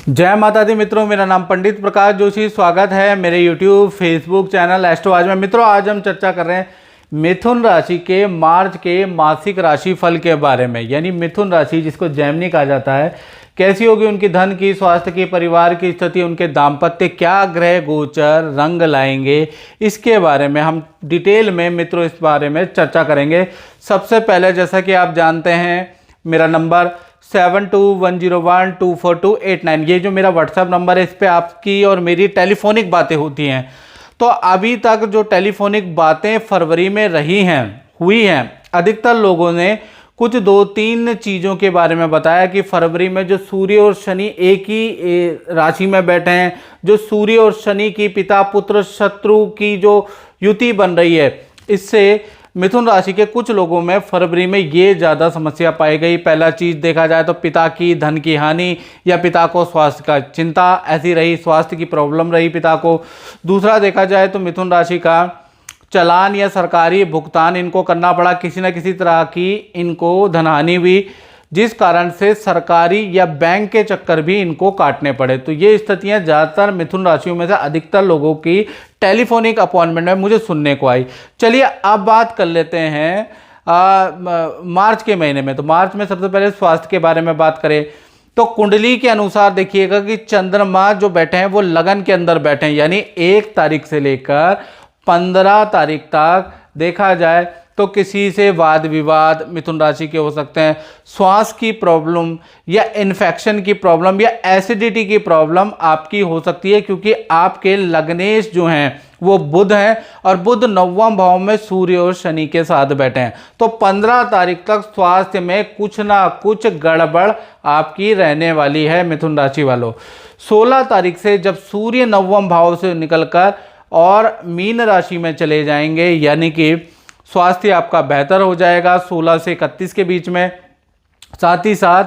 जय माता दी मित्रों, मेरा नाम पंडित प्रकाश जोशी। स्वागत है मेरे YouTube फेसबुक चैनल एस्ट्रो आज में। मित्रों, आज हम चर्चा कर रहे हैं मिथुन राशि के मार्च के मासिक राशि फल के बारे में। यानी मिथुन राशि जिसको जेमिनी कहा जाता है, कैसी होगी उनकी धन की, स्वास्थ्य की, परिवार की स्थिति, उनके दाम्पत्य, क्या ग्रह गोचर रंग लाएंगे, इसके बारे में हम डिटेल में मित्रों इस बारे में चर्चा करेंगे। सबसे पहले जैसा कि आप जानते हैं, मेरा नंबर 7210124289, ये जो मेरा व्हाट्सएप नंबर है, इस पे आपकी और मेरी टेलीफोनिक बातें होती हैं। तो अभी तक जो टेलीफोनिक बातें फरवरी में हुई हैं, अधिकतर लोगों ने कुछ 2-3 चीज़ों के बारे में बताया कि फरवरी में जो सूर्य और शनि एक ही राशि में बैठे हैं, जो सूर्य और शनि की पिता पुत्र शत्रु की जो युति बन रही है, इससे मिथुन राशि के कुछ लोगों में फरवरी में ये ज़्यादा समस्या पाई गई। पहला चीज़ देखा जाए तो पिता की धन की हानि या पिता को स्वास्थ्य का चिंता ऐसी रही, स्वास्थ्य की प्रॉब्लम रही पिता को। दूसरा देखा जाए तो मिथुन राशि का चालान या सरकारी भुगतान इनको करना पड़ा, किसी न किसी तरह की इनको धनहानि हुई, जिस कारण से सरकारी या बैंक के चक्कर भी इनको काटने पड़े। तो ये स्थितियां ज़्यादातर मिथुन राशियों में से अधिकतर लोगों की टेलीफोनिक अपॉइंटमेंट में मुझे सुनने को आई। चलिए अब बात कर लेते हैं मार्च के महीने में। तो मार्च में सबसे पहले स्वास्थ्य के बारे में बात करें तो कुंडली के अनुसार देखिएगा कि चंद्रमा जो बैठे हैं वो लगन के अंदर बैठे हैं, यानी 1 तारीख से लेकर 15 तारीख तक देखा जाए तो किसी से वाद विवाद मिथुन राशि के हो सकते हैं। श्वास की प्रॉब्लम या इन्फेक्शन की प्रॉब्लम या एसिडिटी की प्रॉब्लम आपकी हो सकती है, क्योंकि आपके लग्नेश जो हैं वो बुध हैं और बुध 9वें भाव में सूर्य और शनि के साथ बैठे हैं। तो 15 तारीख तक स्वास्थ्य में कुछ ना कुछ गड़बड़ आपकी रहने वाली है मिथुन राशि वालों। 16 तारीख से जब सूर्य 9वें भाव से निकलकर और मीन राशि में चले जाएंगे, यानी कि स्वास्थ्य आपका बेहतर हो जाएगा 16 से 31 के बीच में। साथ ही साथ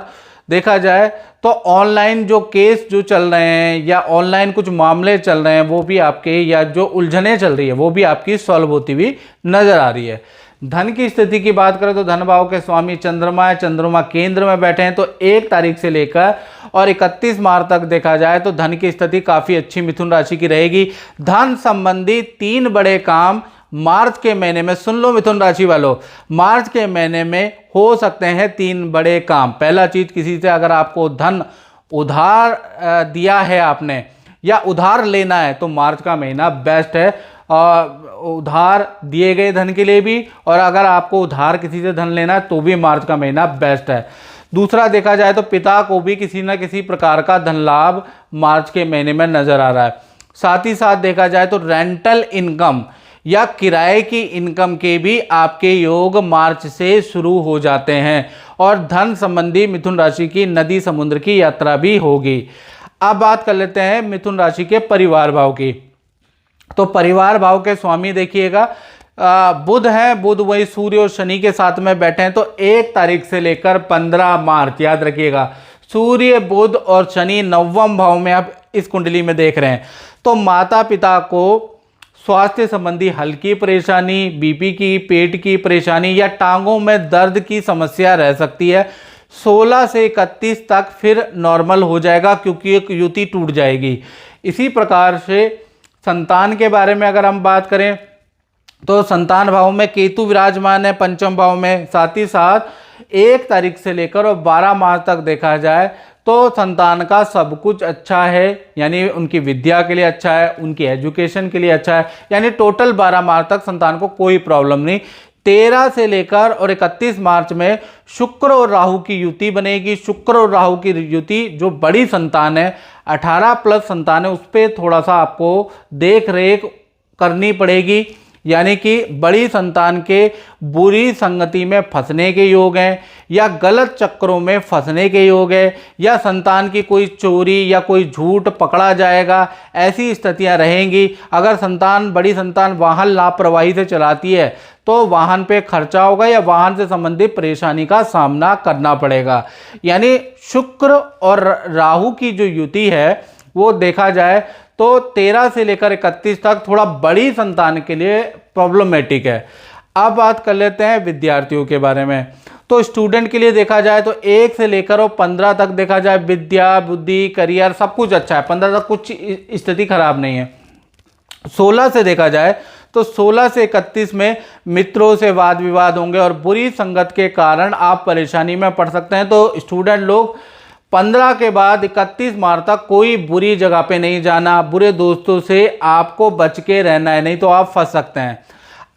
देखा जाए तो ऑनलाइन जो केस जो चल रहे हैं या ऑनलाइन कुछ मामले चल रहे हैं वो भी आपके, या जो उलझनें चल रही है वो भी आपकी सॉल्व होती हुई नजर आ रही है। धन की स्थिति की बात करें तो धन भाव के स्वामी चंद्रमा है, चंद्रमा केंद्र में बैठे हैं। तो 1 तारीख से लेकर और 31 मार्च तक देखा जाए तो धन की स्थिति काफ़ी अच्छी मिथुन राशि की रहेगी। धन संबंधी 3 बड़े काम मार्च के महीने में, सुन लो मिथुन राशि वालों, मार्च के महीने में हो सकते हैं 3 बड़े काम। पहला चीज, किसी से अगर आपको धन उधार दिया है आपने या उधार लेना है तो मार्च का महीना बेस्ट है, उधार दिए गए धन के लिए भी, और अगर आपको उधार किसी से धन लेना है तो भी मार्च का महीना बेस्ट है। दूसरा देखा जाए तो पिता को भी किसी न किसी प्रकार का धन लाभ मार्च के महीने में नजर आ रहा है। साथ ही साथ देखा जाए तो रेंटल इनकम या किराए की इनकम के भी आपके योग मार्च से शुरू हो जाते हैं, और धन संबंधी मिथुन राशि की नदी समुद्र की यात्रा भी होगी। अब बात कर लेते हैं मिथुन राशि के परिवार भाव की। तो परिवार भाव के स्वामी देखिएगा बुध है, बुध वही सूर्य और शनि के साथ में बैठे हैं। तो 1 तारीख से लेकर 15 मार्च, याद रखिएगा, सूर्य बुध और शनि 9वें भाव में आप इस कुंडली में देख रहे हैं। तो माता पिता को स्वास्थ्य संबंधी हल्की परेशानी, बीपी की, पेट की परेशानी या टांगों में दर्द की समस्या रह सकती है। 16 से 31 तक फिर नॉर्मल हो जाएगा, क्योंकि एक युति टूट जाएगी। इसी प्रकार से संतान के बारे में अगर हम बात करें तो संतान भाव में केतु विराजमान है 5वें भाव में। साथ ही साथ 1 तारीख से लेकर और 12 मार्च तक देखा जाए तो संतान का सब कुछ अच्छा है, यानी उनकी विद्या के लिए अच्छा है, उनकी एजुकेशन के लिए अच्छा है, यानी टोटल 12 मार्च तक संतान को कोई प्रॉब्लम नहीं। 13 से लेकर और 31 मार्च में शुक्र और राहु की युति बनेगी। शुक्र और राहु की युति, जो बड़ी संतान है 18+ संतान है, उस पर थोड़ा सा आपको देख रेख करनी पड़ेगी, यानी कि बड़ी संतान के बुरी संगति में फंसने के योग हैं या गलत चक्करों में फंसने के योग है, या संतान की कोई चोरी या कोई झूठ पकड़ा जाएगा, ऐसी स्थितियां रहेंगी। अगर बड़ी संतान वाहन लापरवाही से चलाती है तो वाहन पे खर्चा होगा या वाहन से संबंधित परेशानी का सामना करना पड़ेगा। यानी शुक्र और राहु की जो युति है वो देखा जाए तो 13 से लेकर 31 तक थोड़ा बड़ी संतान के लिए प्रॉब्लमेटिक है। अब बात कर लेते हैं विद्यार्थियों के बारे में। तो स्टूडेंट के लिए देखा जाए तो 1 से लेकर और 15 तक देखा जाए विद्या, बुद्धि, करियर सब कुछ अच्छा है। 15 तक कुछ स्थिति खराब नहीं है। 16 से देखा जाए तो 16 से 31 में मित्रों से वाद विवाद होंगे और बुरी संगत के कारण आप परेशानी में पड़ सकते हैं। तो स्टूडेंट लोग 15 के बाद 31 मार्च तक कोई बुरी जगह पे नहीं जाना, बुरे दोस्तों से आपको बच के रहना है, नहीं तो आप फंस सकते हैं।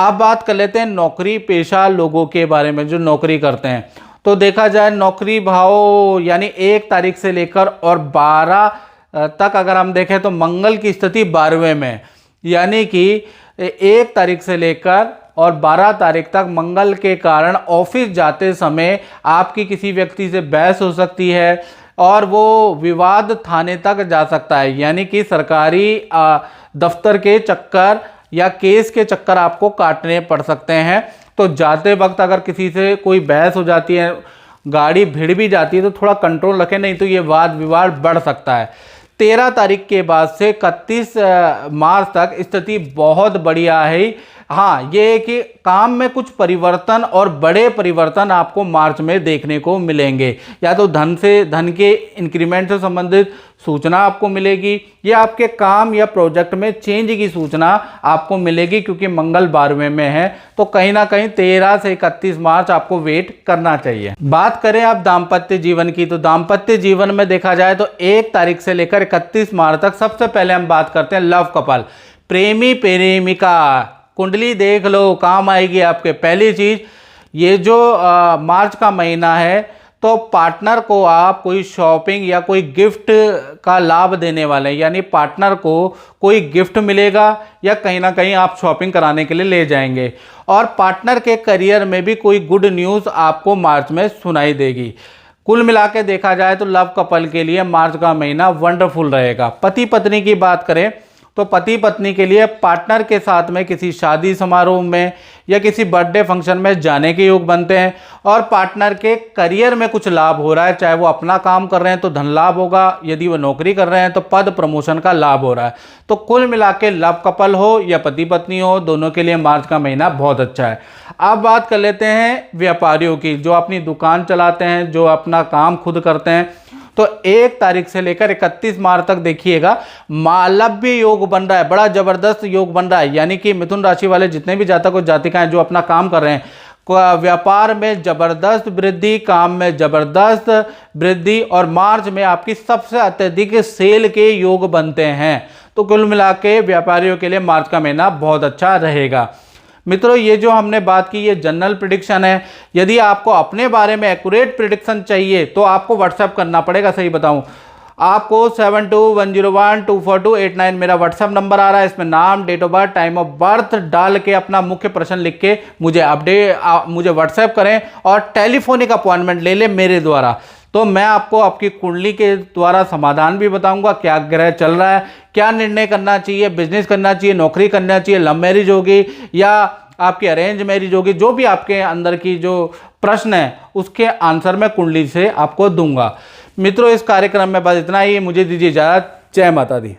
अब बात कर लेते हैं नौकरी पेशा लोगों के बारे में जो नौकरी करते हैं। तो देखा जाए नौकरी भाव यानी 1 तारीख से लेकर और 12 तक अगर हम देखें तो मंगल की स्थिति 12वें में, यानी कि 1 तारीख से लेकर और 12 तारीख तक मंगल के कारण ऑफिस जाते समय आपकी किसी व्यक्ति से बहस हो सकती है और वो विवाद थाने तक जा सकता है, यानी कि सरकारी दफ्तर के चक्कर या केस के चक्कर आपको काटने पड़ सकते हैं। तो जाते वक्त अगर किसी से कोई बहस हो जाती है, गाड़ी भिड़ भी जाती है, तो थोड़ा कंट्रोल रखें, नहीं तो ये वाद विवाद बढ़ सकता है। 13 तारीख के बाद से 31 मार्च तक स्थिति बहुत बढ़िया है। हाँ, ये है कि काम में कुछ परिवर्तन और बड़े परिवर्तन आपको मार्च में देखने को मिलेंगे। या तो धन के इंक्रीमेंट से संबंधित सूचना आपको मिलेगी या आपके काम या प्रोजेक्ट में चेंज की सूचना आपको मिलेगी, क्योंकि मंगल 12वें में है। तो कहीं ना कहीं 13 से 31 मार्च आपको वेट करना चाहिए। बात करें आप दाम्पत्य जीवन की, तो दाम्पत्य जीवन में देखा जाए तो 1 तारीख से लेकर 31 मार्च तक सबसे पहले हम बात करते हैं लव कपल, प्रेमी प्रेमिका। कुंडली देख लो, काम आएगी आपके। पहली चीज, ये जो मार्च का महीना है तो पार्टनर को आप कोई शॉपिंग या कोई गिफ्ट का लाभ देने वाले हैं, यानी पार्टनर को कोई गिफ्ट मिलेगा या कहीं ना कहीं आप शॉपिंग कराने के लिए ले जाएंगे। और पार्टनर के करियर में भी कोई गुड न्यूज़ आपको मार्च में सुनाई देगी। कुल मिला के देखा जाए तो लव कपल के लिए मार्च का महीना वंडरफुल रहेगा। पति पत्नी की बात करें तो पति पत्नी के लिए पार्टनर के साथ में किसी शादी समारोह में या किसी बर्थडे फंक्शन में जाने के योग बनते हैं और पार्टनर के करियर में कुछ लाभ हो रहा है। चाहे वो अपना काम कर रहे हैं तो धन लाभ होगा, यदि वो नौकरी कर रहे हैं तो पद प्रमोशन का लाभ हो रहा है। तो कुल मिला के लव कपल हो या पति पत्नी हो, दोनों के लिए मार्च का महीना बहुत अच्छा है। अब बात कर लेते हैं व्यापारियों की, जो अपनी दुकान चलाते हैं, जो अपना काम खुद करते हैं। तो 1 तारीख से लेकर 31 मार्च तक देखिएगा मालव्य योग बन रहा है, बड़ा जबरदस्त योग बन रहा है। यानी कि मिथुन राशि वाले जितने भी जातक और जातिकाएं जो अपना काम कर रहे हैं, व्यापार में जबरदस्त वृद्धि, काम में जबरदस्त वृद्धि और मार्च में आपकी सबसे अत्यधिक सेल के योग बनते हैं। तो कुल मिला के व्यापारियों के लिए मार्च का महीना बहुत अच्छा रहेगा। मित्रों, ये जो हमने बात की ये जनरल प्रिडिक्शन है। यदि आपको अपने बारे में एक्यूरेट प्रिडिक्शन चाहिए तो आपको व्हाट्सएप करना पड़ेगा। सही बताऊं, आपको 7210124289 मेरा व्हाट्सएप नंबर आ रहा है। इसमें नाम, date of birth, time of birth डाल के अपना मुख्य प्रश्न लिख के मुझे व्हाट्सएप करें और टेलीफोनिक अपॉइंटमेंट ले लें मेरे द्वारा। तो मैं आपको आपकी कुंडली के द्वारा समाधान भी बताऊंगा, क्या ग्रह चल रहा है, क्या निर्णय करना चाहिए, बिजनेस करना चाहिए, नौकरी करना चाहिए, लव मैरिज होगी या आपकी अरेंज मैरिज होगी। जो भी आपके अंदर की जो प्रश्न है उसके आंसर मैं कुंडली से आपको दूंगा। मित्रों, इस कार्यक्रम में बस इतना ही। मुझे दीजिए इजाजत। जय माता दी।